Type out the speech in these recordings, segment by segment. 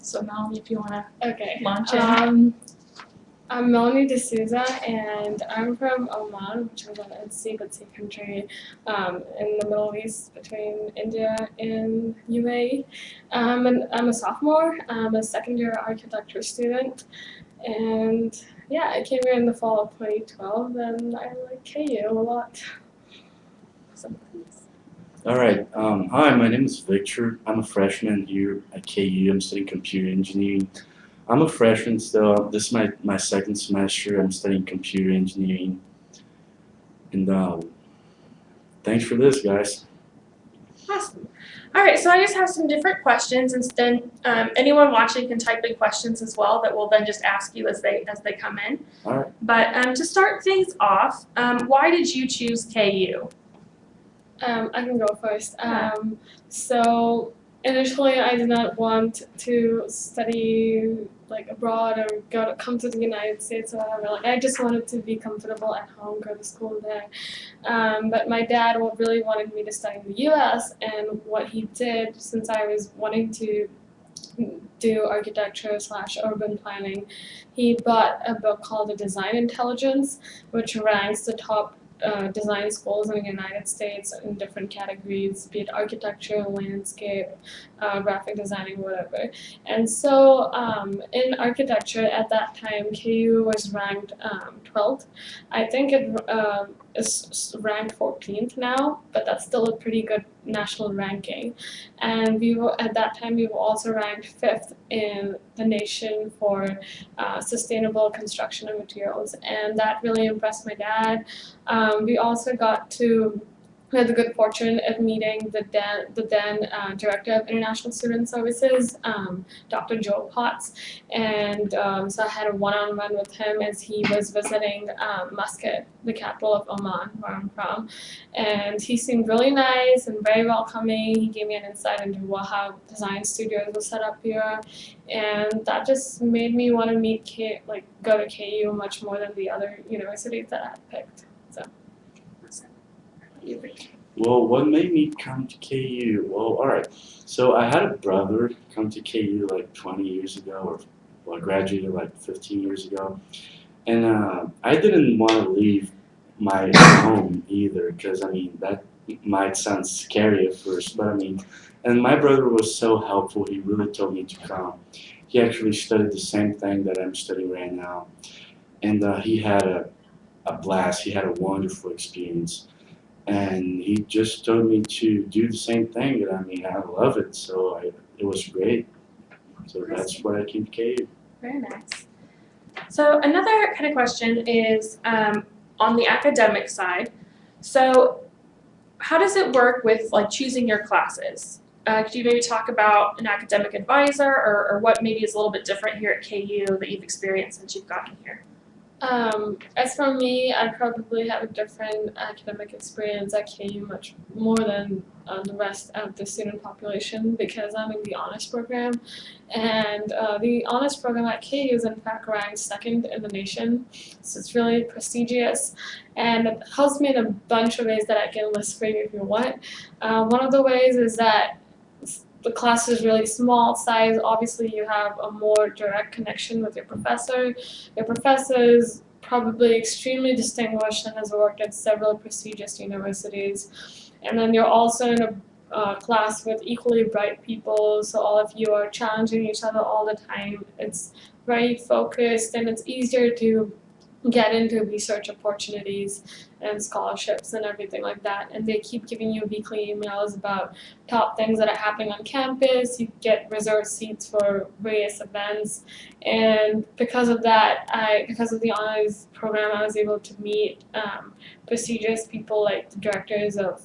So Melanie, if you want to Okay. launch in. I'm Melanie D'Souza, and I'm from Oman, which is an sea country in the Middle East between India and UAE. And I'm a sophomore. I'm a second-year architecture student, and yeah, I came here in the fall of 2012, and I like KU a lot. All right. Hi, my name is Victor. I'm a freshman here at KU. I'm studying computer engineering. I'm a freshman still. This is my second semester. I'm studying computer engineering. And thanks for this, guys. Awesome. All right, so I just have some different questions, and then anyone watching can type in questions as well that we'll then just ask you as they come in. All right. But to start things off, why did you choose KU? I can go first. So initially, I did not want to study like abroad or come to the United States or whatever. Like I just wanted to be comfortable at home, go to school there. But my dad really wanted me to study in the U.S. And what he did, since I was wanting to do architecture / urban planning, he bought a book called The Design Intelligence, which ranks the top design schools in the United States in different categories, be it architecture, landscape, graphic designing, whatever. And so in architecture at that time, KU was ranked 12th. I think it is ranked 14th now, but that's still a pretty good national ranking. And at that time we were also ranked 5th in the nation for sustainable construction and materials, and that really impressed my dad. We had the good fortune of meeting the then director of International Student Services, Dr. Joe Potts, and so I had a one-on-one with him as he was visiting Muscat, the capital of Oman, where I'm from, and he seemed really nice and very welcoming. He gave me an insight into how design studios were set up here, and that just made me want to go to KU much more than the other universities that I had picked. So. Well, what made me come to KU? Well, all right. So I had a brother come to KU like 20 years ago, or I graduated like 15 years ago, and I didn't want to leave my home either, because I mean that might sound scary at first, but I mean, and my brother was so helpful. He really told me to come. He actually studied the same thing that I'm studying right now, and he had a blast. He had a wonderful experience. And he just told me to do the same thing, and I mean, I love it, so it was great. So that's what I came to KU. Very nice. So another kind of question is on the academic side. So how does it work with like choosing your classes? Could you maybe talk about an academic advisor or what maybe is a little bit different here at KU that you've experienced since you've gotten here? As for me, I probably have a different academic experience at KU much more than the rest of the student population, because I'm in the honors program, and the honors program at KU is in fact ranked 2nd in the nation, so it's really prestigious, and it helps me in a bunch of ways that I can list for you if you want. One of the ways is that the class is really small size. Obviously, you have a more direct connection with your professor. Your professor is probably extremely distinguished and has worked at several prestigious universities. And then you're also in a class with equally bright people, so all of you are challenging each other all the time. It's very focused, and it's easier to get into research opportunities and scholarships and everything like that, and they keep giving you weekly emails about top things that are happening on campus. You get reserved seats for various events, and because of that, because of the honors program, I was able to meet prestigious people like the directors of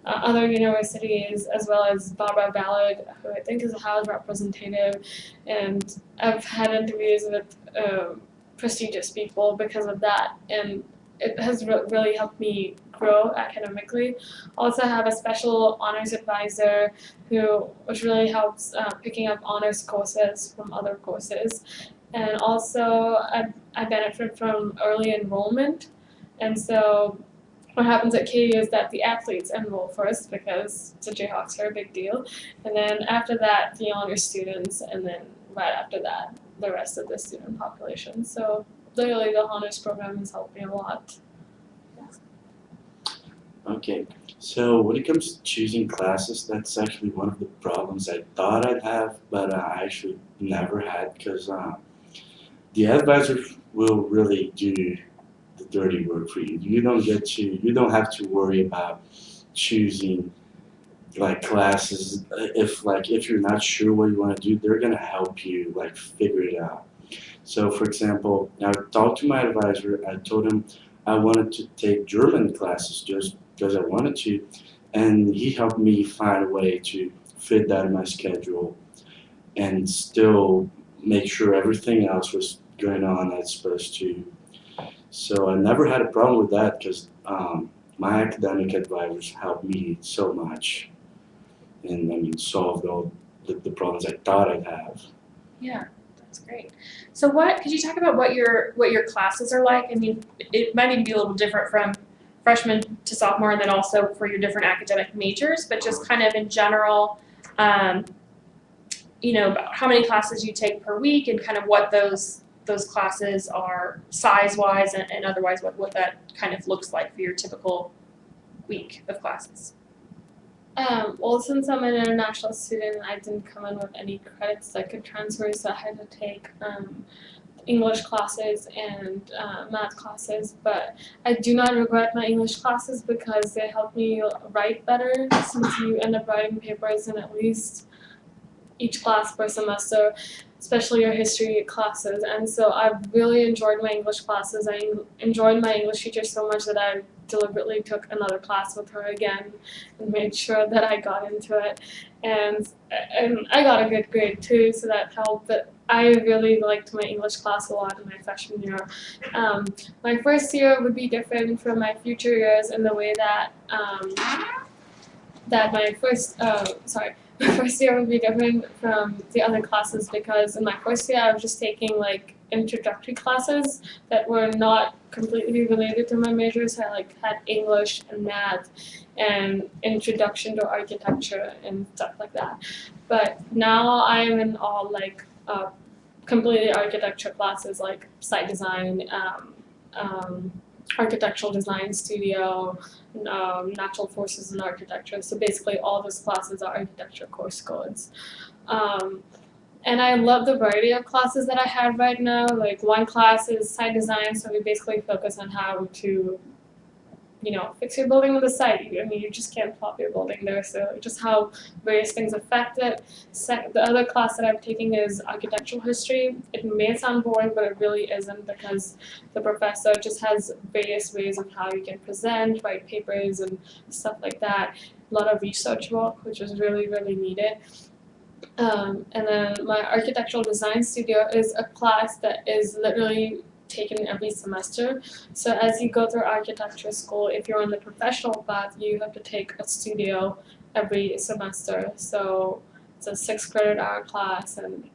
other universities, as well as Barbara Ballard, who I think is a House representative, and I've had interviews with prestigious people because of that, and it has really helped me grow academically. Also, I have a special honors advisor which really helps picking up honors courses from other courses, and also I benefit from early enrollment, and so what happens at KU is that the athletes enroll first because the Jayhawks are a big deal, and then after that the honors students, and then right after that, the rest of the student population. So literally the honors program has helped me a lot. Okay, so when it comes to choosing classes, that's actually one of the problems I thought I'd have, but I actually never had because the advisor will really do the dirty work for you. You don't have to worry about choosing like classes. If you're not sure what you want to do, they're gonna help you like figure it out. So for example, I talked to my advisor. I told him I wanted to take German classes just because I wanted to, and he helped me find a way to fit that in my schedule and still make sure everything else was going on as it's supposed to. So I never had a problem with that because my academic advisors helped me so much, and I mean solved all the problems I thought I'd have. Yeah, that's great. So could you talk about what your classes are like? I mean, it might even be a little different from freshman to sophomore and then also for your different academic majors, but just kind of in general, about how many classes you take per week and kind of what those classes are size-wise and otherwise what that kind of looks like for your typical week of classes. Well, since I'm an international student, I didn't come in with any credits that could transfer, so I had to take English classes and math classes. But I do not regret my English classes because they helped me write better, since you end up writing papers in at least each class per semester, especially your history classes. And so I've really enjoyed my English classes. I enjoyed my English teacher so much that I deliberately took another class with her again and made sure that I got into it. And I got a good grade too, so that helped. But I really liked my English class a lot in my freshman year. My first year would be different from my future years in the way that my first year would be different from the other classes because in my first year I was just taking like introductory classes that were not completely related to my majors. I had English and math and introduction to architecture and stuff like that. But now I'm in all completely architecture classes like site design, architectural design studio, natural forces in architecture. So basically all those classes are architecture course codes. And I love the variety of classes that I have right now. Like one class is site design, so we basically focus on how to fix your building on the site. I mean, you just can't plop your building there, so just how various things affect it. The other class that I'm taking is architectural history. It may sound boring, but it really isn't because the professor just has various ways of how you can present, write papers, and stuff like that. A lot of research work, which is really, really needed. And then my architectural design studio is a class that is literally taken every semester. So as you go through architecture school, if you're on the professional path, you have to take a studio every semester. So it's a 6 credit hour class, and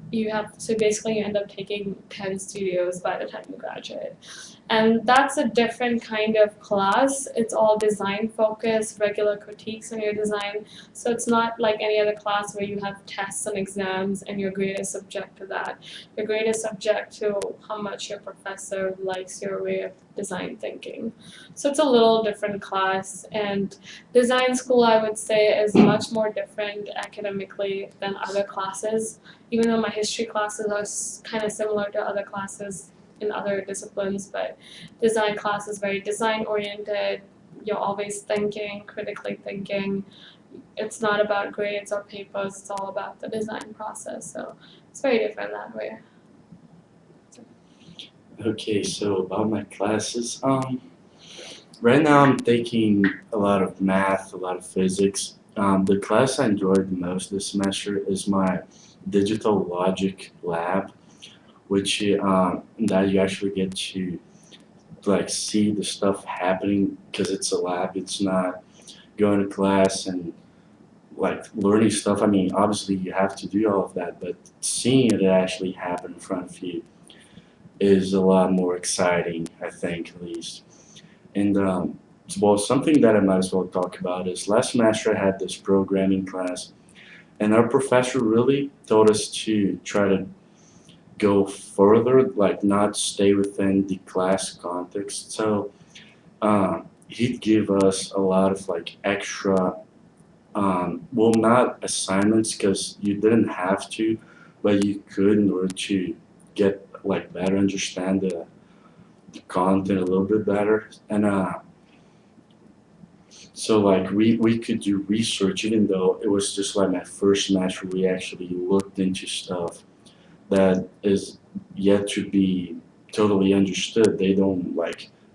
basically you end up taking 10 studios by the time you graduate. And that's a different kind of class. It's all design focused, regular critiques on your design. So it's not like any other class where you have tests and exams and your grade is subject to that. Your grade is subject to how much your professor likes your way of design thinking. So it's a little different class, and design school, I would say, is much more different academically than other classes. Even though my history classes are kind of similar to other classes in other disciplines, but design class is very design oriented. You're always thinking, critically thinking. It's not about grades or papers, it's all about the design process. So it's very different that way. Okay, so about my classes, right now I'm taking a lot of math, a lot of physics. The class I enjoyed the most this semester is my digital logic lab, which that you actually get to see the stuff happening because it's a lab. It's not going to class and learning stuff. I mean, obviously you have to do all of that, but seeing it actually happen in front of you is a lot more exciting, I think, at least. And well, something that I might as well talk about is last semester I had this programming class, and our professor really told us to try to go further, like not stay within the class context. So he'd give us a lot of like extra, well, not assignments because you didn't have to, but you could in order to get like better understand the content a little bit better. And so like we could do research even though it was just like my first semester. We actually looked into stuff that is yet to be totally understood. They don't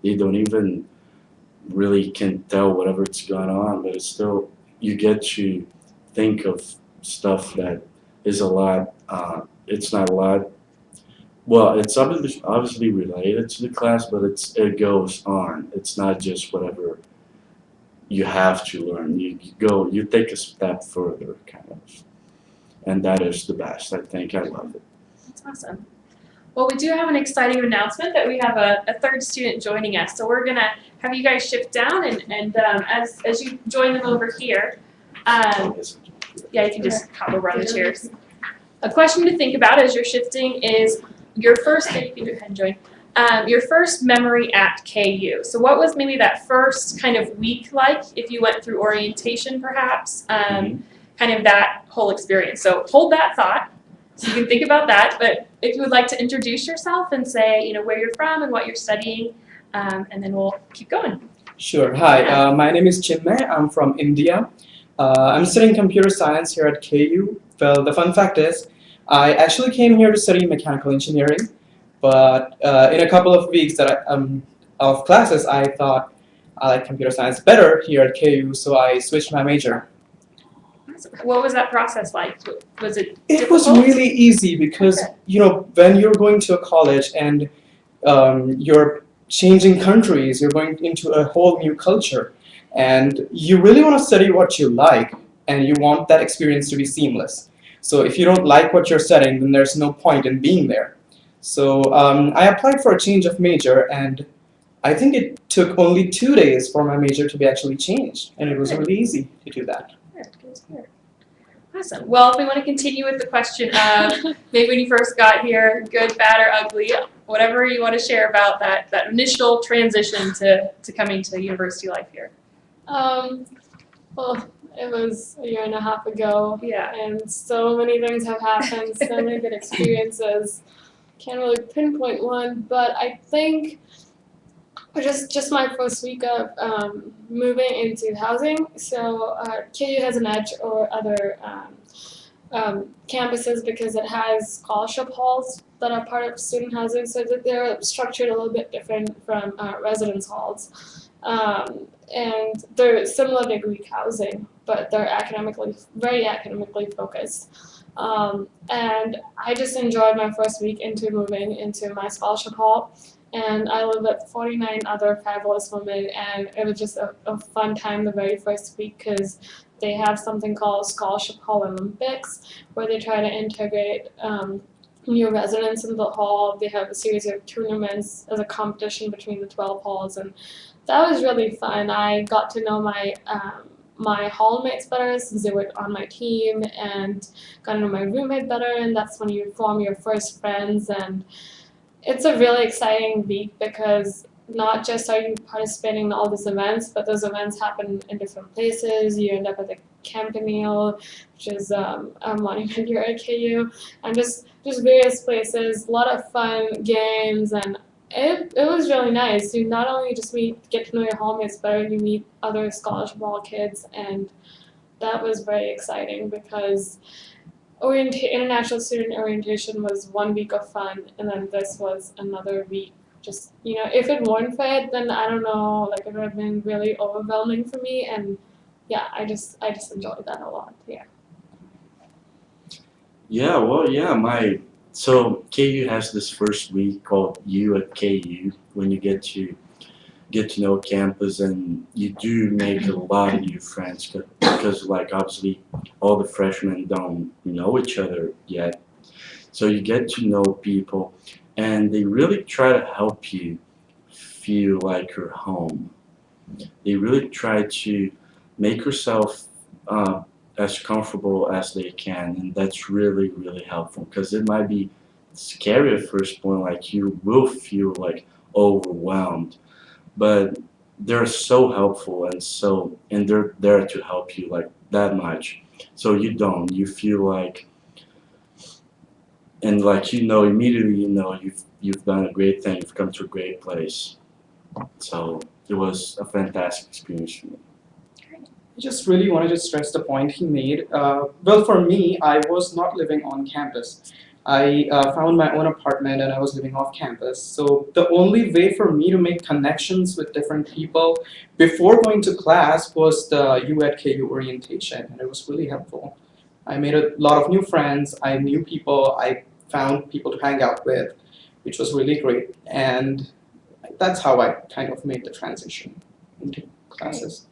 even really can tell whatever it's going on, but it's still you get to think of stuff that is a lot. It's not a lot. Well, it's obviously related to the class, but it goes on. It's not just whatever you have to learn. You take a step further, kind of, and that is the best. I think I love it. That's awesome. Well, we do have an exciting announcement that we have a third student joining us. So we're gonna have you guys shift down, and as you join them over here, yeah, you can just hop over on the chairs. A question to think about as you're shifting is your first. You can go ahead and join. Your first memory at KU. So what was maybe that first kind of week like? If you went through orientation, perhaps, kind of that whole experience. So hold that thought. So you can think about that, but if you would like to introduce yourself and say, you know, where you're from and what you're studying, and then we'll keep going. Sure. Hi, my name is Chinmay. I'm from India. I'm studying computer science here at KU. Well, the fun fact is, I actually came here to study mechanical engineering, but in a couple of weeks of classes, I thought I like computer science better here at KU, so I switched my major. What was that process like? Was it It difficult? was really easy because, Okay. you know, when you're going to a college and you're changing countries, you're going into a whole new culture, and you really want to study what you like, and you want that experience to be seamless. So if you don't like what you're studying, then there's no point in being there. So I applied for a change of major, and I think it took only 2 days for my major to be actually changed, and it was really easy to do that. Good to hear. Awesome. Well, if we want to continue with the question of maybe when you first got here, good, bad, or ugly, whatever you want to share about that initial transition to coming to university life here. Well, it was a year and a half ago, Yeah. and so many things have happened, so many good experiences. Can't really pinpoint one, but I think just my first week of moving into housing. So KU has an edge over other campuses because it has scholarship halls that are part of student housing, so that they're structured a little bit different from residence halls. And they're similar to Greek housing, but they're very academically focused. And I just enjoyed my first week into moving into my scholarship hall. And I live with 49 other fabulous women, and it was just a fun time the very first week because they have something called Scholarship Hall Olympics, where they try to integrate new residents in the hall. They have a series of tournaments as a competition between the 12 halls, and that was really fun. I got to know my hallmates better since they were on my team, and got to know my roommate better, and that's when you form your first friends. And it's a really exciting week because not just are you participating in all these events, but those events happen in different places. You end up at the Campanile, which is a monument here at KU, and just various places. A lot of fun games, and it was really nice. You not only just get to know your hallmates better, you meet other scholarship hall kids, and that was very exciting because international student orientation was 1 week of fun, and then this was another week. Just, you know, if it weren't for it, then I don't know, like it would have been really overwhelming for me, and yeah, I just enjoyed that a lot. Yeah. Yeah, well, yeah, so KU has this first week called You at KU when you get to know campus, and you do make a lot of new friends because like obviously all the freshmen don't know each other yet, so you get to know people, and they really try to help you feel like you're home. They really try to make yourself as comfortable as they can, and that's really really helpful because it might be scary at first point, like you will feel like overwhelmed, but they're so helpful and they're there to help you like that much, so you feel like, and like immediately you've done a great thing, you've come to a great place. So it was a fantastic experience for me. I just really wanted to stress the point he made. Well, for me, I was not living on campus. I found my own apartment and I was living off campus. So the only way for me to make connections with different people before going to class was the U at KU orientation, and it was really helpful. I made a lot of new friends. I knew people. I found people to hang out with, which was really great. And that's how I kind of made the transition into classes.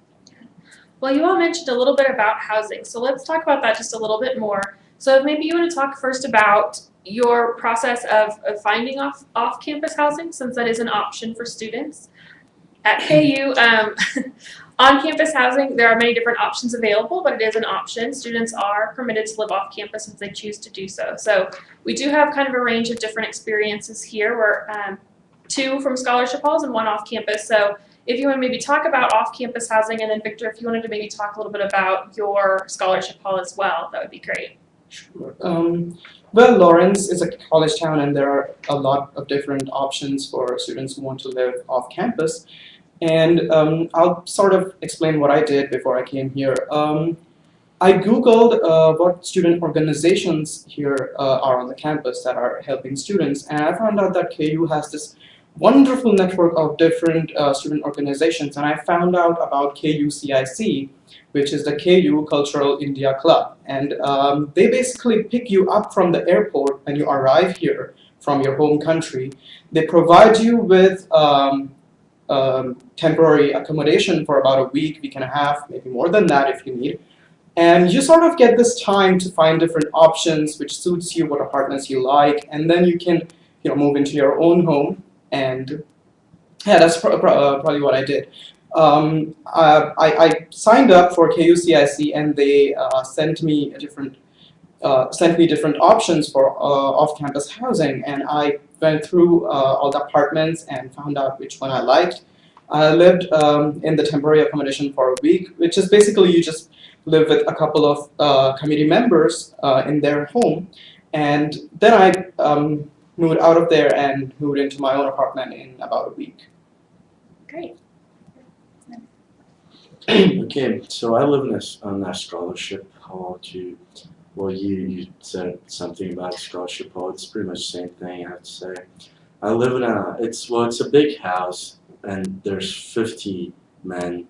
Well, you all mentioned a little bit about housing, so let's talk about that just a little bit more. So maybe you want to talk first about your process of finding off-campus housing, since that is an option for students. At KU, on-campus housing, there are many different options available, but it is an option. Students are permitted to live off-campus if they choose to do so. So we do have kind of a range of different experiences here. We're 2 from scholarship halls and 1 off-campus. So if you want to maybe talk about off-campus housing, and then Victor, if you wanted to maybe talk a little bit about your scholarship hall as well, that would be great. Sure. Well, Lawrence is a college town, and there are a lot of different options for students who want to live off campus. And I'll sort of explain what I did before I came here. I Googled what student organizations here are on the campus that are helping students, and I found out that KU has this wonderful network of different student organizations, and I found out about KUCIC, which is the KU Cultural India Club. And they basically pick you up from the airport when you arrive here from your home country. They provide you with temporary accommodation for about a week, week and a half, maybe more than that if you need. And you sort of get this time to find different options which suits you, what apartments you like, and then you can move into your own home. And yeah, that's probably what I did. I signed up for KUCIC, and they sent me different options for off-campus housing, and I went through all the apartments and found out which one I liked. I lived in the temporary accommodation for a week, which is basically you just live with a couple of committee members in their home, and then I moved out of there and moved into my own apartment in about a week. Great. Okay, so I live on a scholarship hall too. Well, you said something about a scholarship hall. It's pretty much the same thing, I have to say. I live in it's a big house, and there's 50 men,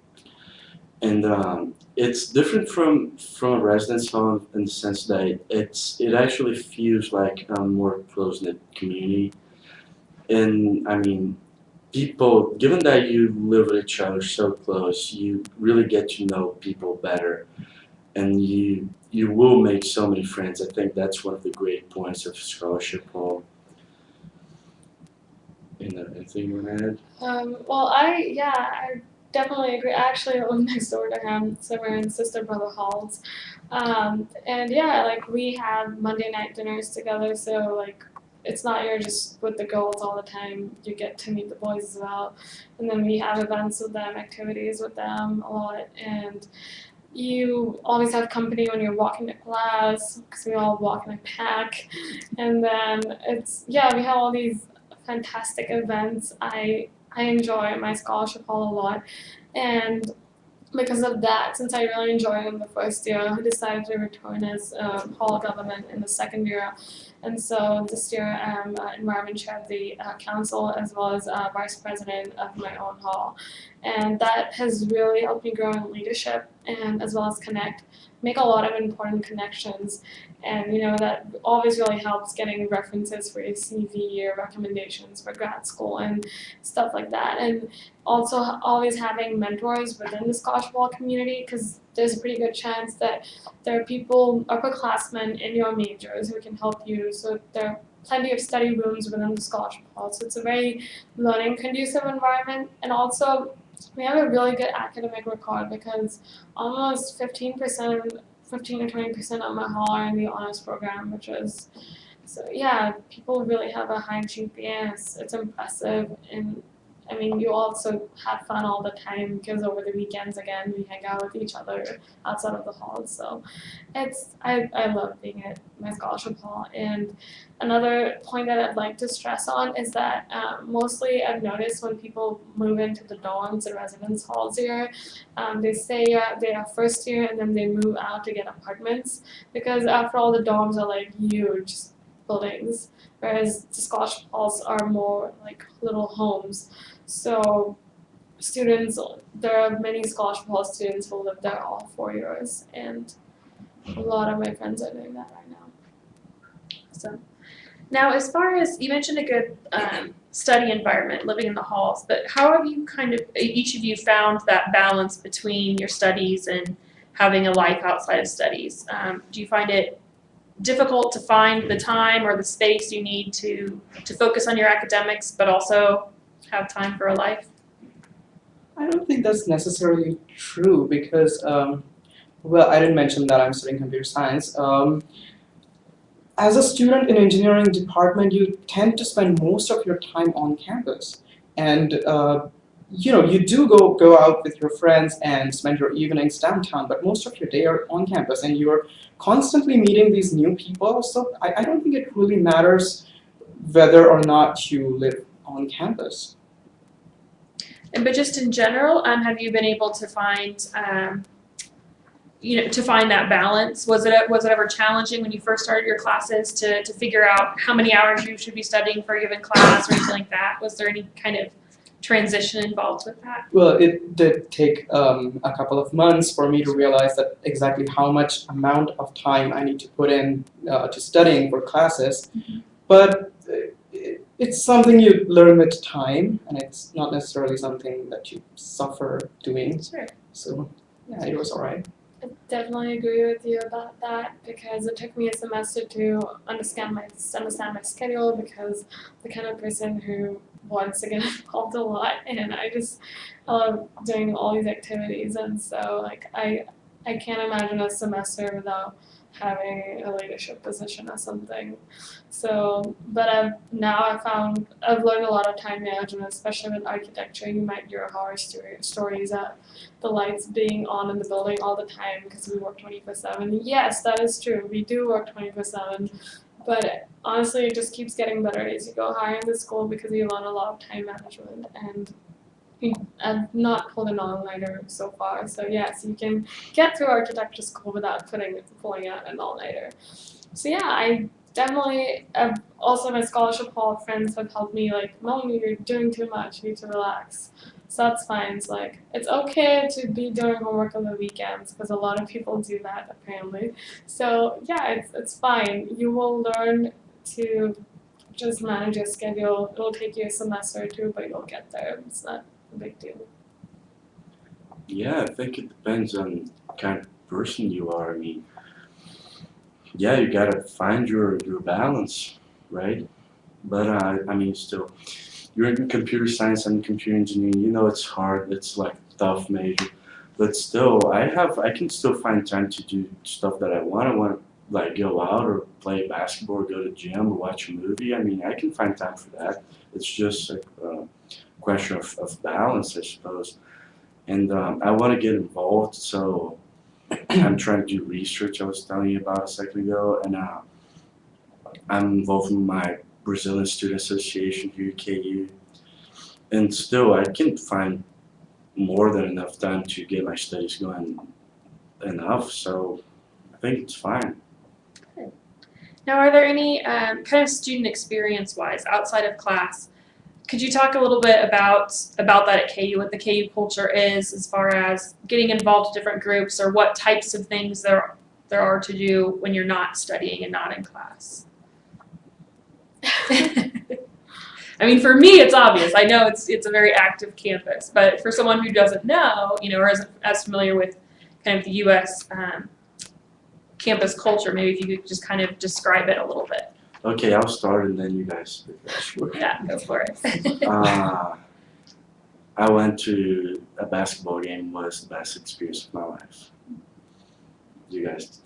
and it's different from a residence hall in the sense that it actually feels like a more close-knit community. And I mean, people, given that you live with each other so close, you really get to know people better, and you will make so many friends. I think that's one of the great points of scholarship hall. Anything you want to add? Well, I definitely agree. I actually live next door to him, so we're in sister brother halls. And yeah, like we have Monday night dinners together, so like it's not you're just with the girls all the time. You get to meet the boys as well, and then we have events with them, activities with them a lot, and you always have company when you're walking to class because we all walk in a pack, and then we have all these fantastic events. I enjoy my scholarship hall a lot, and because of that, since I really enjoyed it in the first year, I decided to return as hall government in the second year. And so this year I'm environment chair of the council as well as vice president of my own hall. And that has really helped me grow in leadership and as well as make a lot of important connections. And that always really helps getting references for your CV or recommendations for grad school and stuff like that. And also always having mentors within the scholarship hall community, because there's a pretty good chance that there are people, upperclassmen in your majors who can help you. So there are plenty of study rooms within the scholarship hall. So it's a very learning conducive environment. And also we have a really good academic record because almost 15% 15 to 20% of my hall are in the honors program, which is so yeah, people really have a high GPA. It's impressive, and I mean you also have fun all the time because over the weekends again we hang out with each other outside of the halls. So I love being at my scholarship hall. And another point that I'd like to stress on is that mostly I've noticed when people move into the dorms and residence halls here, they stay their first year and then they move out to get apartments because after all the dorms are like huge buildings, whereas the scholarship halls are more like little homes. So students, there are many scholarship hall students who live there all 4 years, and a lot of my friends are doing that right now. So now, as far as you mentioned a good study environment, living in the halls, but how have you each of you found that balance between your studies and having a life outside of studies? Do you find it difficult to find the time or the space you need to focus on your academics, but also have time for a life? I don't think that's necessarily true because, well, I didn't mention that I'm studying computer science. As a student in engineering department, you tend to spend most of your time on campus, and you do go out with your friends and spend your evenings downtown, but most of your day are on campus, and you're constantly meeting these new people. So I don't think it really matters whether or not you live on campus. But just in general, have you been able to find to find that balance? Was it ever challenging when you first started your classes to figure out how many hours you should be studying for a given class or anything like that? Was there any kind of transition involved with that? Well, it did take a couple of months for me to realize that exactly how much amount of time I need to put in to studying for classes. Mm-hmm. But it's something you learn with time, and it's not necessarily something that you suffer doing. Sure. So yeah, it was all right. I definitely agree with you about that because it took me a semester to understand my schedule because the kind of person who wants to get involved a lot, and I love doing all these activities, and so like I can't imagine a semester without having a leadership position or something. So, but I've learned a lot of time management, especially with architecture. You might hear horror stories at the lights being on in the building all the time because we work 24/7. Yes, that is true. We do work 24/7, but honestly, it just keeps getting better as you go higher in the school because you learn a lot of time management. And I've not pulled an all-nighter so far, so yes, you can get through architecture school without pulling out an all-nighter. So yeah, I definitely also my scholarship hall friends have helped me like, Melanie, you're doing too much, you need to relax. So that's fine. It's like it's okay to be doing homework on the weekends because a lot of people do that apparently. So yeah, it's fine. You will learn to just manage your schedule. It'll take you a semester or two, but you'll get there. It's not a big deal. Yeah, I think it depends on what kind of person you are. I mean, yeah, you gotta find your balance, right? But I mean, still, you're in computer science and computer engineering. You know, it's hard. It's like tough major, but still, I can still find time to do stuff that I want. I want to like go out or play basketball, or go to the gym, or watch a movie. I mean, I can find time for that. It's just a question of balance, I suppose. And I want to get involved, so I'm trying to do research I was telling you about a second ago, and I'm involved in my Brazilian Student Association here at KU. And still, I can find more than enough time to get my studies going enough, so I think it's fine. Now, are there any kind of student experience-wise outside of class? Could you talk a little bit about that at KU, what the KU culture is as far as getting involved in different groups or what types of things there are to do when you're not studying and not in class? I mean, for me, it's obvious. I know it's a very active campus, but for someone who doesn't know, or isn't as familiar with kind of the U.S. Campus culture, maybe if you could just kind of describe it a little bit. Okay, I'll start and then you guys. Sure. Yeah, go for it. I went to a basketball game. Was the best experience of my life. you guys.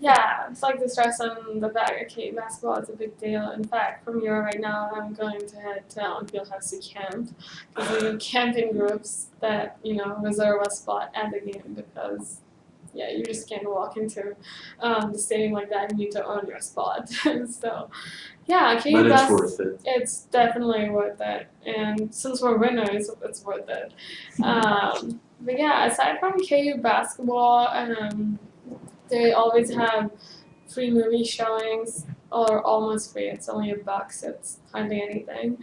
Yeah, it's like the stress on the back. Okay, basketball is a big deal. In fact, from here right now, I'm going to head to Mountain Fieldhouse to camp because we do camping groups that reserve a spot at the game because you just can't walk into the stadium like that. You need to earn your spot. So KU But it's bas- worth it. It's definitely worth it, and since we're winners, it's worth it. But aside from KU basketball, they always have free movie showings, or almost free. It's only $1. It's hardly anything.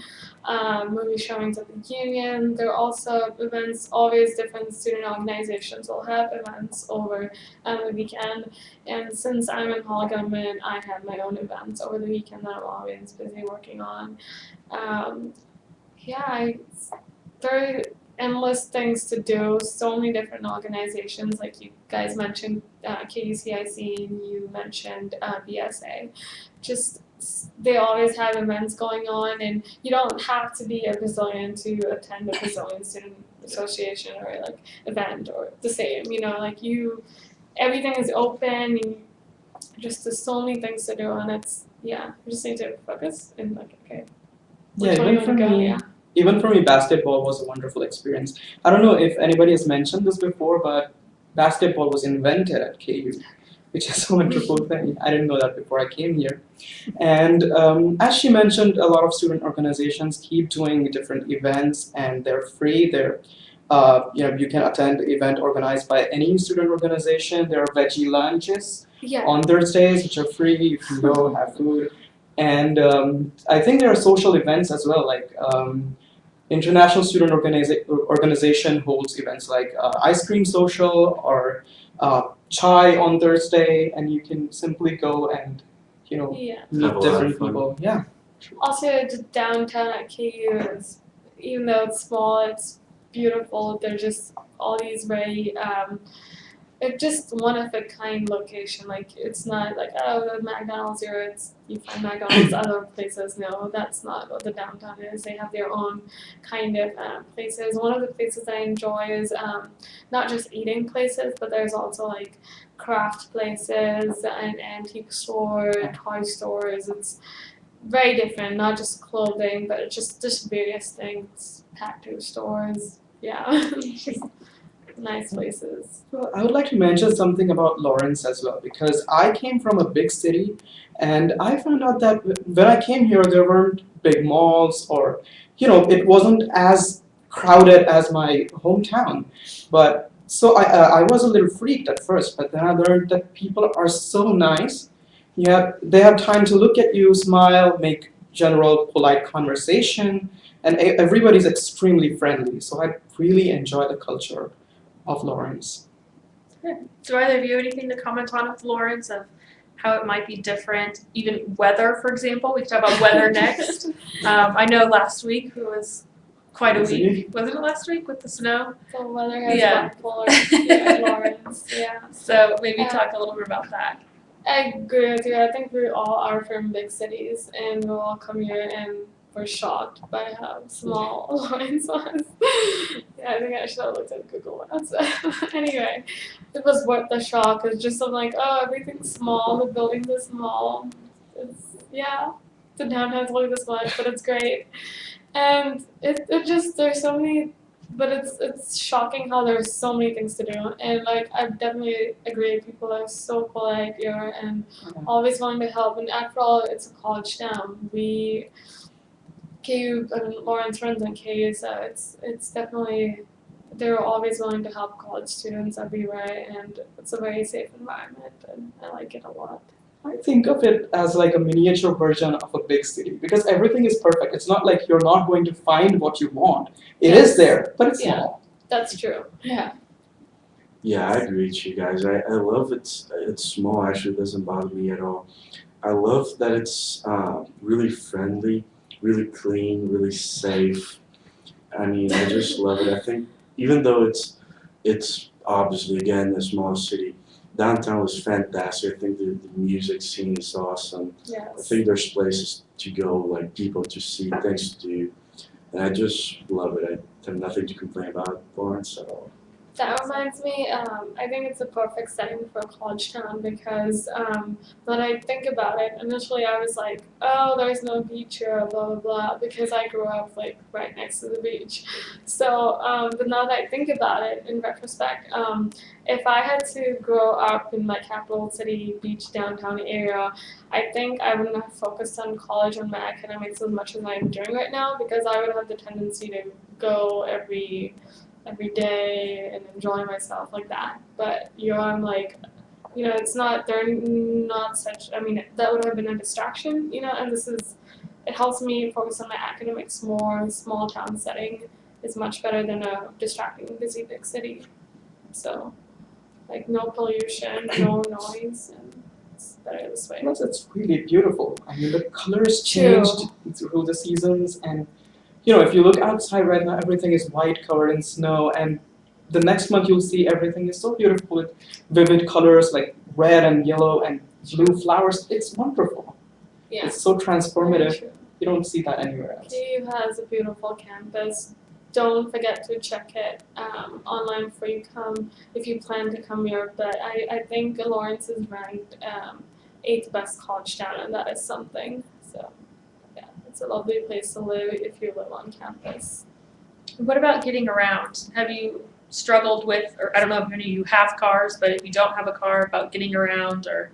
Movie showings at the Union. There are also events. Always different student organizations will have events over the weekend. And since I'm in Hall Government, I have my own events over the weekend that I'm always busy working on. There are endless things to do. So many different organizations, like you guys mentioned KUCIC, and you mentioned BSA. They always have events going on, and you don't have to be a Brazilian to attend a Brazilian Student Association or like event or the same. Everything is open, and there's so many things to do, and you just need to focus and which one you want to go. Even for me, basketball was a wonderful experience. I don't know if anybody has mentioned this before, but basketball was invented at KU, which is a wonderful thing. I didn't know that before I came here. And as she mentioned, a lot of student organizations keep doing different events, and they're free. You can attend an event organized by any student organization. There are veggie lunches on Thursdays, which are free. You can go have food. And I think there are social events as well, like International Student Organization holds events like ice cream social or chai on Thursday, and you can simply go and meet different people. Yeah. Also, the downtown at KU is, even though it's small, it's beautiful. There's just all these very it's just one of a kind location. Like, it's not like, the McDonald's here, you find McDonald's other places. No, that's not what the downtown is. They have their own kind of places. One of the places I enjoy is not just eating places, but there's also like craft places and antique store, toy stores. It's very different, not just clothing, but it's just various things, tattoo stores. Yeah. Just nice places. Well, I would like to mention something about Lawrence as well, because I came from a big city, and I found out that when I came here, there weren't big malls, or it wasn't as crowded as my hometown. But so I was a little freaked at first, but then I learned that people are so nice. They have time to look at you, smile, make general polite conversation, and everybody's extremely friendly. So I really enjoy the culture of Lawrence. Do either of you have anything to comment on with Lawrence of how it might be different, even weather, for example? We could talk about weather next. I know last week it was quite a week. Wasn't it last week with the snow? The weather has bipolar in Lawrence. Yeah. So maybe talk a little bit about that. I agree with you. I think we all are from big cities, and we'll all come here and we're shocked by how small Lawrence was. I think I should have looked at Google Maps. Anyway, it was worth the shock. It's just I'm like, everything's small, the buildings are small. The downtown's only this much, but it's great. And it just, there's so many, but it's shocking how there's so many things to do. And I definitely agree, people are so polite here and always wanting to help. And after all, it's a college town. Lawrence runs on KU, so it's definitely, they're always willing to help college students everywhere, and it's a very safe environment, and I like it a lot. I think of it as like a miniature version of a big city, because everything is perfect. It's not like you're not going to find what you want. It is there, but it's small. That's true. Yeah. Yeah, I agree with you guys. I love it's small. Actually, it doesn't bother me at all. I love that it's really friendly, really clean, really safe. I mean, I just love it. I think even though it's obviously, again, a small city, downtown was fantastic. I think the music scene is awesome. Yes. I think there's places to go, like people to see, things to do, and I just love it. I have nothing to complain about Lawrence at all. That reminds me, I think it's a perfect setting for a college town because when I think about it, initially I was like, oh, there's no beach here, blah blah blah, because I grew up like right next to the beach. So, but now that I think about it in retrospect, if I had to grow up in my capital city, beach downtown area, I think I wouldn't have focused on college and my academics as much as I'm doing right now because I would have the tendency to go every day and enjoy myself like that. But I'm like, it's not, they're not such, I mean, that would have been a distraction, and it helps me focus on my academics more. Small town setting is much better than a distracting, busy big city. So, like, no pollution, no noise, and it's better this way. Plus, it's really beautiful. I mean, the colors True. changed through the seasons, and if you look outside right now, everything is white, covered in snow, and the next month you'll see everything is so beautiful with vivid colors like red and yellow and blue flowers. It's wonderful. Yeah. It's so Very transformative. true. You don't see that anywhere else. KU has a beautiful campus. Don't forget to check it online before you come if you plan to come here. But I think Lawrence is ranked 8th best college town, and that is something. So, yeah, it's a lovely place to live if you live on campus. What about getting around? Have you struggled with, or I don't know if any of you have cars, but if you don't have a car, about getting around, or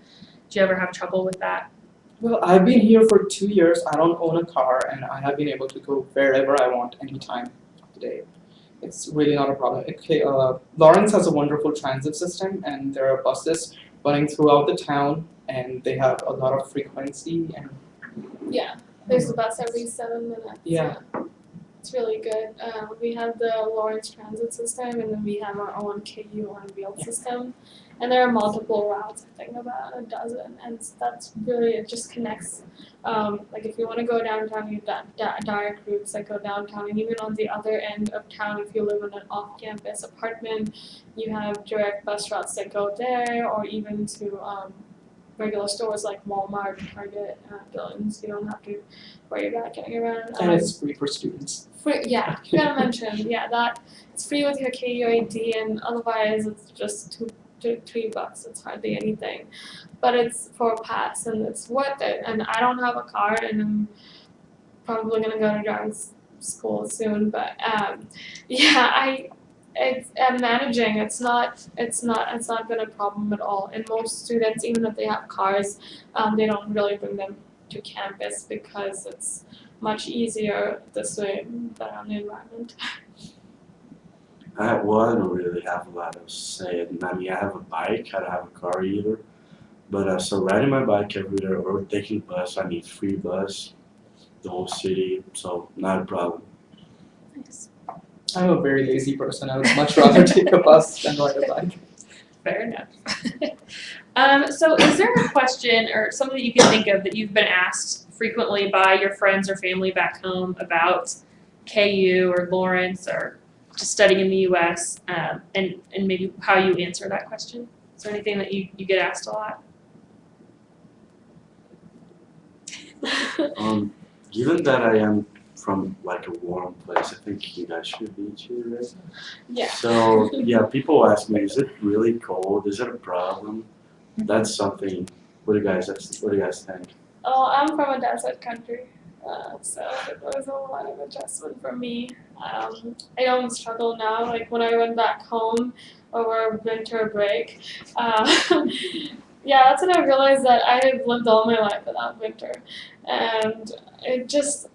do you ever have trouble with that? Well, I've been here for 2 years. I don't own a car, and I have been able to go wherever I want anytime of the day. It's really not a problem. Okay, Lawrence has a wonderful transit system, and there are buses running throughout the town, and they have a lot of frequency. And Yeah, there's a bus every 7 minutes. Yeah. It's really good. We have the Lawrence Transit system, and then we have our own KU on wheel system. And there are multiple routes, I think about a dozen, and that's really, it just connects. Like if you want to go downtown, you have direct routes that go downtown, and even on the other end of town, if you live in an off-campus apartment, you have direct bus routes that go there, or even to regular stores like Walmart, Target, Dillon's. You don't have to worry about getting around. and it's free for students. Free, yeah, you gotta mention, that it's free with your KUAD, and otherwise it's just $3. It's hardly anything, but it's for a pass, and it's worth it. And I don't have a car, and I'm probably gonna go to driving school soon. But I'm managing. It's not been a problem at all. And most students, even if they have cars, they don't really bring them to campus because it's much easier this way, better on the environment. I don't really have a lot to say. I mean, I have a bike. I don't have a car either. But so riding my bike everywhere or taking bus, I mean free bus, the whole city. So not a problem. Nice. I'm a very lazy person. I would much rather take a bus than ride a bike. Fair enough. So is there a question or something that you can think of that you've been asked frequently by your friends or family back home about KU or Lawrence or just studying in the US, and maybe how you answer that question? Is there anything that you get asked a lot? Given that I am from like a warm place, I think you guys should be too, right? Yeah. So yeah, people ask me, is it really cold? Is it a problem? That's something. What do you guys think? Oh, I'm from a desert country, so it was a lot of adjustment for me. I don't struggle now. Like when I went back home over winter break, that's when I realized that I had lived all my life without winter, and it just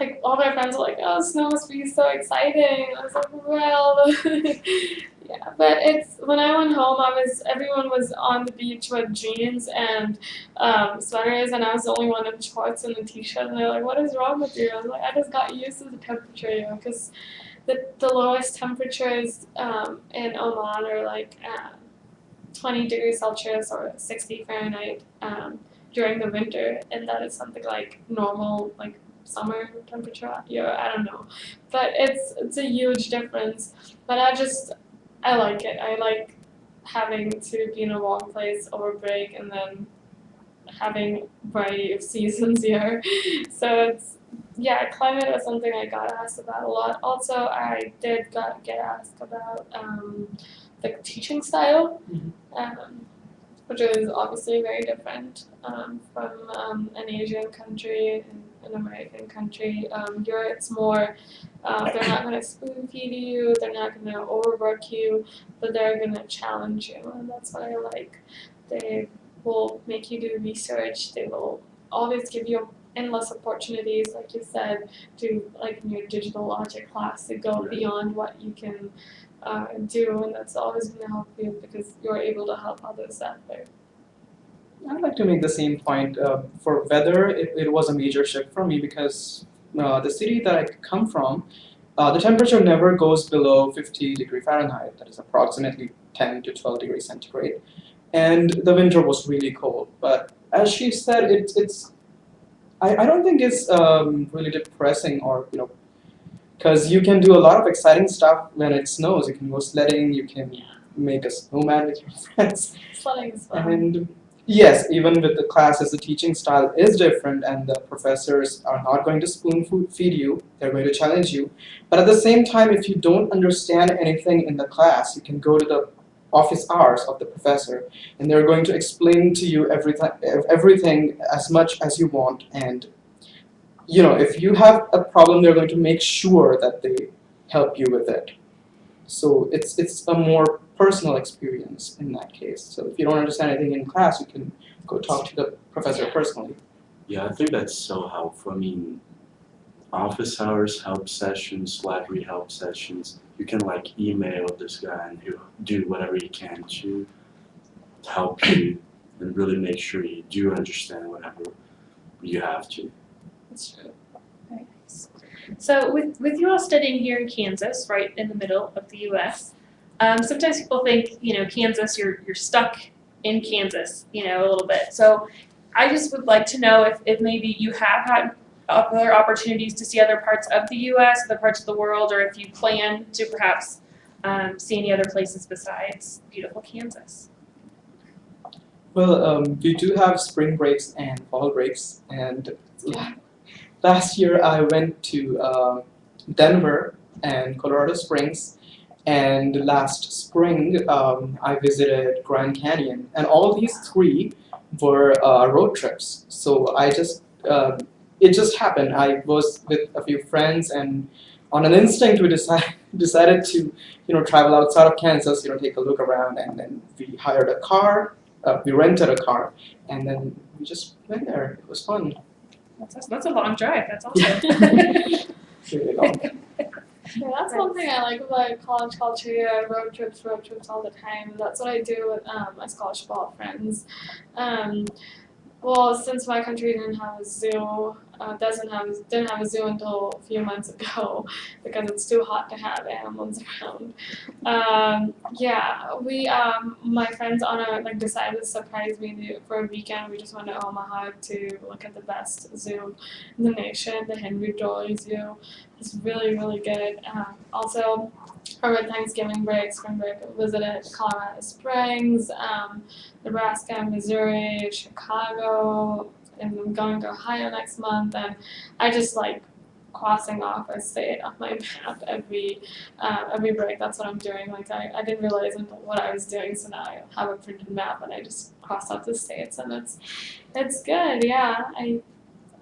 like all my friends were like, "Oh, snow must be so exciting." I was like, "Well." Yeah, but it's when I went home, everyone was on the beach with jeans and sweaters, and I was the only one in shorts and a t-shirt. And they're like, "What is wrong with you?" I was like, "I just got used to the temperature, because the lowest temperatures in Oman are like 20 degrees Celsius or 60 Fahrenheit during the winter, and that is something like normal, like summer temperature here. I don't know, but it's a huge difference. But I like it. I like having to be in a warm place over break and then having variety of seasons here. So yeah, climate was something I got asked about a lot. Also, I did get asked about the teaching style, Mhm. which is obviously very different from an Asian country and an American country. Here, it's more they're not going to spoon feed you, they're not going to overwork you, but they're going to challenge you, and that's what I like. They will make you do research. They will always give you endless opportunities, like you said, to like in your digital logic class to go Right. beyond what you can do, and that's always going to help you because you're able to help others that way. I'd like to make the same point. For weather, it was a major shift for me because the city that I come from, the temperature never goes below 50 degree Fahrenheit. That is approximately 10 to 12 degrees centigrade. And the winter was really cold. But as she said, I don't think it's really depressing or, because you can do a lot of exciting stuff when it snows. You can go sledding, you can make a snowman with your friends. Sledding is fun. And yes, even with the classes, the teaching style is different, and the professors are not going to feed you, they're going to challenge you. But at the same time, if you don't understand anything in the class, you can go to the office hours of the professor, and they're going to explain to you everything as much as you want. And if you have a problem, they're going to make sure that they help you with it. So it's a more personal experience in that case. So if you don't understand anything in class, you can go talk to the professor personally. Yeah, I think that's so helpful. I mean, office hours, help sessions, library help sessions. You can like email this guy and he'll do whatever he can to help you and really make sure you do understand whatever you have to. That's true. Very nice. So with you all studying here in Kansas, right in the middle of the U.S., sometimes people think, Kansas, you're stuck in Kansas, a little bit. So I just would like to know if maybe you have had other opportunities to see other parts of the U.S., other parts of the world, or if you plan to perhaps see any other places besides beautiful Kansas. Well, we do have spring breaks and fall breaks, and last year I went to Denver and Colorado Springs, and last spring I visited Grand Canyon, and all these three were road trips. So it just happened. I was with a few friends, and on an instinct we decided to travel outside of Kansas, take a look around, and then we hired a car. We rented a car, and then we just went there. It was fun. That's a long drive. That's awesome. Really long. Yeah, that's one thing I like about college culture. Yeah, road trips all the time. That's what I do with my scholarship ball friends. Well, since my country didn't have a zoo, didn't have a zoo until a few months ago because it's too hot to have animals around. We my friends decided to surprise me for a weekend. We just went to Omaha to look at the best zoo in the nation, the Henry Doorly Zoo. It's really really good. Also, over Thanksgiving break, spring break, I visited Colorado Springs, Nebraska, Missouri, Chicago, and I'm going to Ohio next month. And I just like crossing off a state off my map every break. That's what I'm doing. Like I didn't realize what I was doing, so now I have a printed map and I just cross off the states, and it's good. Yeah,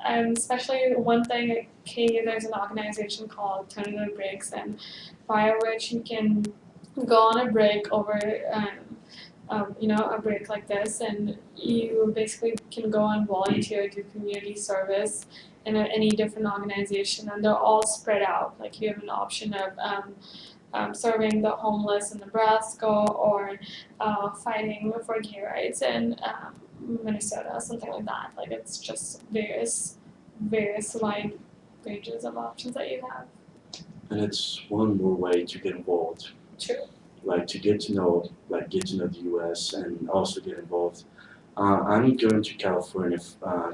especially one thing at KU, there's an organization called Alternative Breaks, and via which you can go on a break over, a break like this, and you basically can go and volunteer, do community service in any different organization, and they're all spread out. Like you have an option of serving the homeless in Nebraska or fighting for gay rights in Minnesota, something like that. Like it's just various wide ranges of options that you have. And it's one more way to get involved. True. Like to get to know the U.S. and also get involved. I'm going to California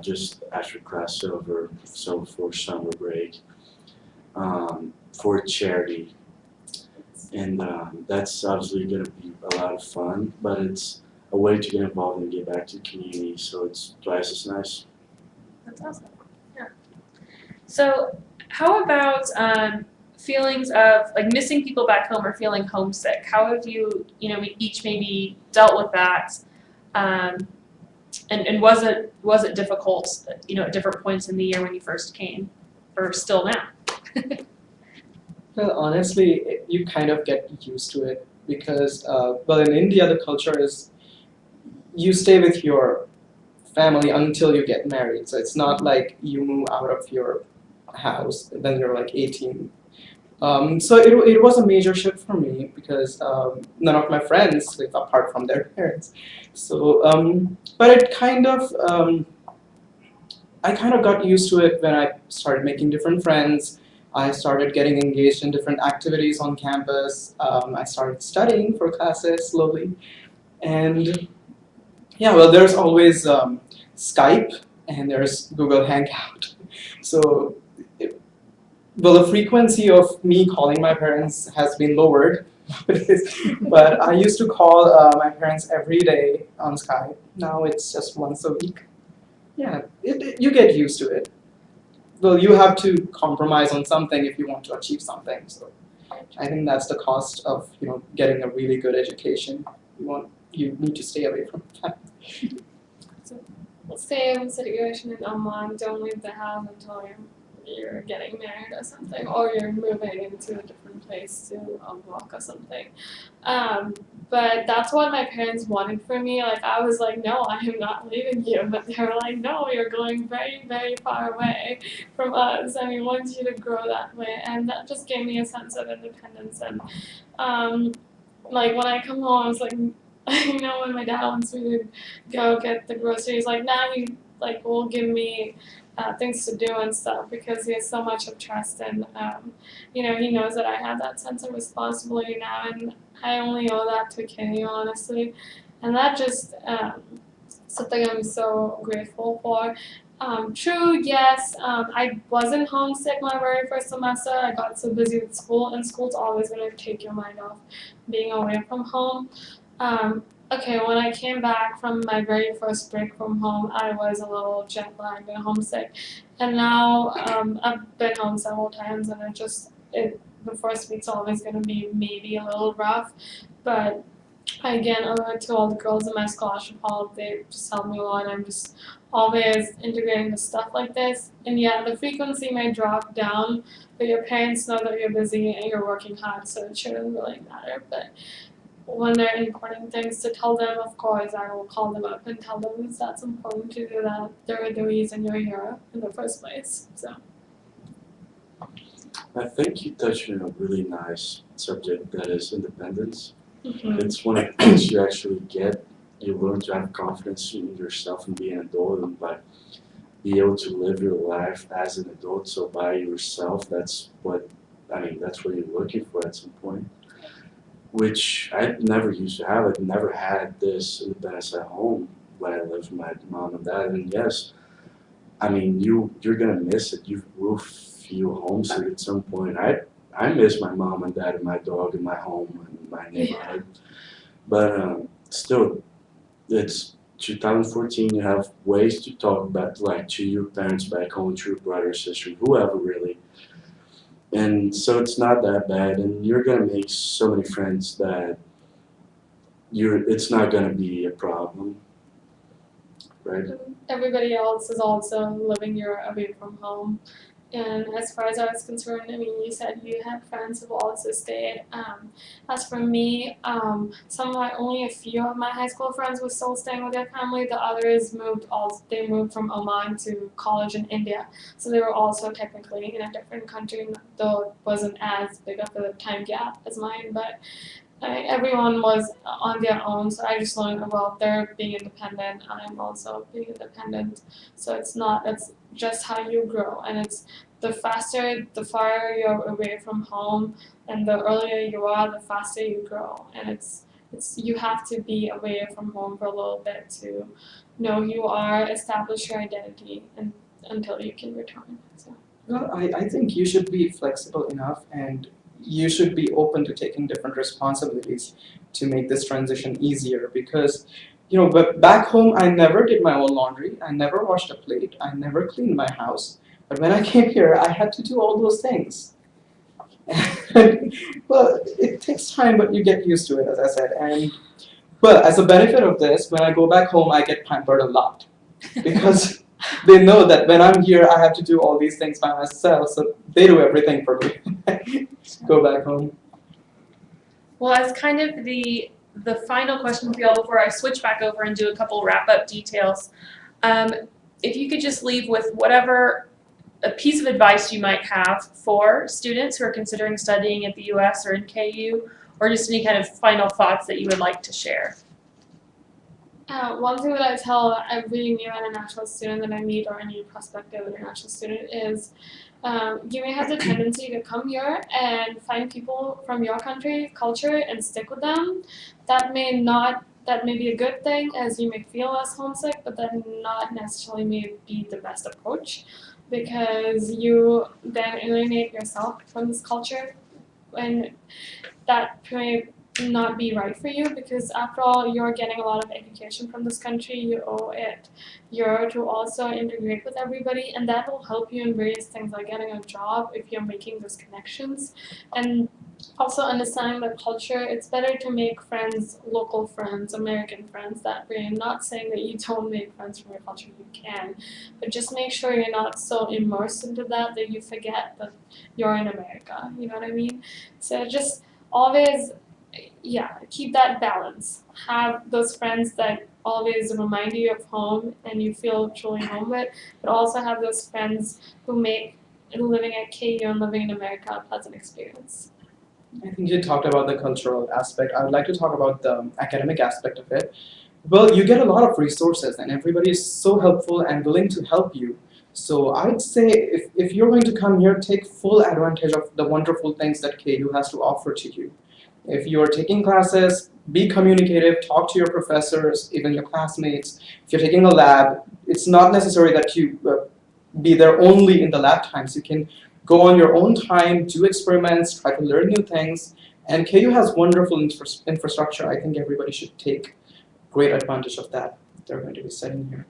just after class over, so for summer break, for charity, and that's obviously going to be a lot of fun. But it's a way to get involved and get back to the community, so it's twice as nice. That's awesome. Yeah. So, how about feelings of like missing people back home or feeling homesick? How have you, each maybe dealt with that? Um, and was it difficult, at different points in the year when you first came, or still now? Well, honestly, you kind of get used to it because, well, in India, the culture is you stay with your family until you get married. So it's not like you move out of your house when you're like 18. So it was a major shift for me because none of my friends live apart from their parents. So, but I kind of got used to it when I started making different friends. I started getting engaged in different activities on campus. I started studying for classes slowly, and yeah, well, there's always Skype and there's Google Hangout. So, well, the frequency of me calling my parents has been lowered nowadays, but I used to call my parents every day on Skype. Now it's just once a week. Yeah, you get used to it. Well, you have to compromise on something if you want to achieve something. So I think that's the cost of getting a really good education. You need to stay away from that. Same situation in Oman. Don't leave the house until you're getting married or something, or you're moving into a different place to work or something. But that's what my parents wanted for me. Like I was like, no, I am not leaving you. But they were like, no, you're going very, very far away from us, and we want you to grow that way. And that just gave me a sense of independence. And like when I come home, I was like, when my dad wants me to go get the groceries, like now he like will give me things to do and stuff because he has so much of trust and he knows that I have that sense of responsibility now, and I only owe that to Kenny, honestly, and that just something I'm so grateful for. True, yes, I wasn't homesick my very first semester. I got so busy with school, and school's always going to take your mind off being away from home. Okay, when I came back from my very first break from home, I was a little jet lagged and homesick. And now I've been home several times, and the first week's always going to be maybe a little rough. But again, I went to all the girls in my scholarship hall. They just helped me a lot. I'm just always integrating the stuff like this. And yeah, the frequency may drop down, but your parents know that you're busy and you're working hard, so it shouldn't really matter. But when there are important things to tell them, of course, I will call them up and tell them that's important to do that. They're the reason you're here in the first place. So. I think you touched on a really nice subject that is independence. Mm-hmm. It's one of the things you actually get. You learn to have confidence in yourself and be an adult and be able to live your life as an adult. So by yourself, that's what you're looking for at some point. Which I never used to have. I never had this independence at home when I lived with my mom and dad. And yes, you're gonna miss it. You will feel homesick at some point. I miss my mom and dad and my dog and my home and my neighborhood. But still, it's 2014. You have ways to talk about to your parents back home, to your brother, sister, whoever really. And so it's not that bad, and you're gonna make so many friends that it's not gonna be a problem, right? Everybody else is also living away from home. And as far as I was concerned, you said you had friends who also stayed. As for me, only a few of my high school friends were still staying with their family. The others they moved from Oman to college in India. So they were also technically in a different country, though it wasn't as big of a time gap as mine. But everyone was on their own, so I just learned about their being independent. I'm also being independent. So it's just how you grow, and it's the farther you're away from home, and the earlier you are, the faster you grow. And it's you have to be away from home for a little bit to know who you are, establish your identity, and until you can return. So. Well, I think you should be flexible enough and you should be open to taking different responsibilities to make this transition easier because but back home I never did my own laundry, I never washed a plate, I never cleaned my house. But when I came here, I had to do all those things. Well, it takes time, but you get used to it, as I said. And well, as a benefit of this, when I go back home, I get pampered a lot because they know that when I'm here, I have to do all these things by myself. So they do everything for me. Go back home. Well, as kind of the final question for y'all before I switch back over and do a couple wrap-up details, if you could just leave with whatever a piece of advice you might have for students who are considering studying at the U.S. or in KU, or just any kind of final thoughts that you would like to share. One thing that I tell every new international student that I meet or any prospective international student is you may have the tendency to come here and find people from your country, culture, and stick with them. That may be a good thing, as you may feel less homesick, but that not necessarily may be the best approach, because you then alienate yourself from this culture, and that may not be right for you, because after all, you're getting a lot of education from this country. You owe it you're to also integrate with everybody, and that will help you in various things like getting a job if you're making those connections. And also understanding the culture, it's better to make friends, local friends, American friends that way. I'm not saying that you don't make friends from your culture, you can, but just make sure you're not so immersed into that you forget that you're in America, you know what I mean? So just always, keep that balance. Have those friends that always remind you of home and you feel truly home with, but also have those friends who make living at KU and living in America a pleasant experience. I think you talked about the cultural aspect. I would like to talk about the academic aspect of it. Well, you get a lot of resources and everybody is so helpful and willing to help you. So I'd say if you're going to come here, take full advantage of the wonderful things that KU has to offer to you. If you're taking classes, be communicative, talk to your professors, even your classmates. If you're taking a lab, it's not necessary that you be there only in the lab times. You can go on your own time, do experiments, try to learn new things. And KU has wonderful infrastructure. I think everybody should take great advantage of that if they're going to be studying here.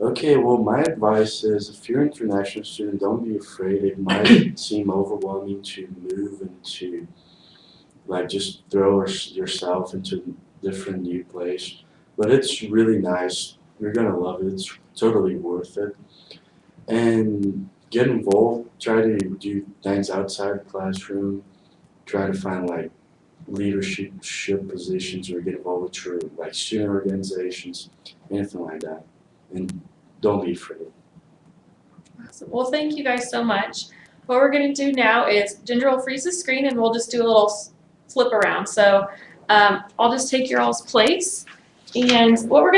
Okay, well, my advice is if you're an international student, don't be afraid. It might seem overwhelming to move and to just throw yourself into a different new place, but it's really nice. You're gonna love it. It's totally worth it. And get involved. Try to do things outside the classroom. Try to find leadership positions or get involved with your student organizations, anything like that. And don't be afraid. Awesome. Well, thank you guys so much. What we're going to do now is Ginger will freeze the screen and we'll just do a little flip around. So I'll just take your all's place, and what we're going